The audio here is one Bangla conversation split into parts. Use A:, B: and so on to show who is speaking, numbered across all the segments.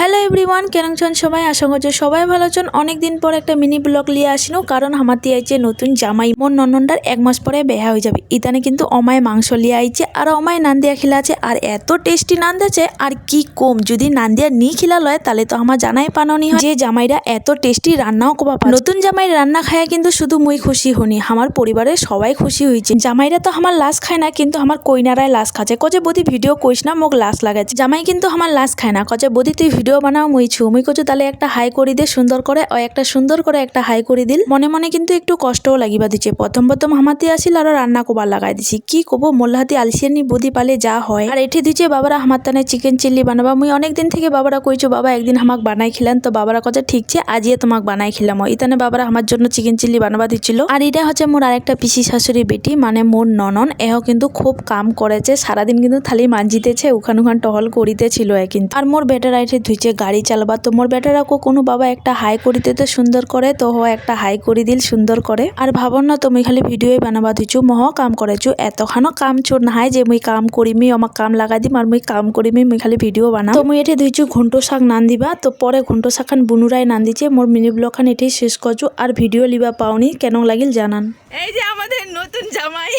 A: হ্যালো এভরিওয়ান, কেমন আছেন সবাই? আশা করছি সবাই ভালো আছেন। অনেক দিন পর একটা মিনি ব্লগ নিয়ে আসিনো, কারণ আমার দিয়ে আইছে নতুন জামাই। মোর ননন্ডার 1 মাস পরে বেহা হয়ে যাবে। ইতানে কিন্তু অমায় মাংস লিয়ে আইছে আর অমায় নান দিয়া খিলা আছে, আর এত টেস্টি নান দিয়েছে আর কি কম। যদি নান দিয়া নি খিলা লয় তাহলে তো আমার জানাই পানোনি হয় যে জামাইরা এত টেস্টি রান্নাও কবা পারে। নতুন জামাই রান্না খায় কিন্তু শুধু মুই খুশি হনি, আমার পরিবারের সবাই খুশি হয়েছে। জামাইরা তো আমার লাশ খায় না, কিন্তু আমার কইনারাই লাশ খাচ্ছে। কজে বদি ভিডিও কইস না, মোক লাশ লাগাচ্ছে। জামাই কিন্তু আমার লাশ খায় না, কজে বদি তুই ভিডিও বানাও, মুই কচু তাহলে একটা হাই করি দে সুন্দর করে। ও একটা সুন্দর করে একটা হাই করি দিল। মনে মনে কিন্তু একটু কষ্টও লাগিবা দিচ্ছে। প্রথম হামাতে আসিল আর রান্না কবার লাগাই দিছি। কি কব, মোল্লাহাতি আলসিয়ানি বদি পালে যা হয়। আর এঠে দিচ্ছে বাবারা আমার তানে চিকেন চিল্লি বানাবা। মুই অনেক দিন থেকে বাবারা কইছো বাবা একদিন আমাক বানাই খিলাম, তো বাবারা কথা ঠিক আছে আজিয়ে তোমাক বানাই খিলাম। ইতানে বাবারা আমার জন্য চিকেন চিল্লি বানাবা দিচ্ছিল। আর এটা হচ্ছে মোর আরেকটা পিসি শাশুড়ি বেটি, মানে মোর ননন। এও কিন্তু খুব কাম করেছে, সারাদিন কিন্তু থালি মানজিতেছে, উখান টহল করিতেছিল কিন্তু। আর মোর বেটারা এঠে ধুইছে গাড়ি চালাবা। তো মোর বেটারা কোনো বাবা একটা হাই করিতে তো সুন্দর করে, তো একটা হাই করি দিল সুন্দর করে। আর ভাবন না তুমি খালি ভিডিওই বানাবা দিছু, মহ কাম করেছু। এতখানো কাম চোর নাই যে মুই কাম করিমি আমাক কাম লাগাই দিম আর মুই কাম করিমি, মুই খালি ভিডিও বানাম। তো মুই এঠে ধুইছু ঘন্ট শাক নান দিবা। তো পরে ঘন্ট শাক খান বুনুরাই নান দিছে। মোর মিনি ব্লগ খান এঠেই শেষ করছু। আর ভিডিও লিবা পাওনি, কেন লাগিল জানান। এই যে আমাদের নতুন জামাই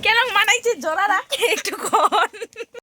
A: কেন মানাইছে জোড়া রাখে একটু কর।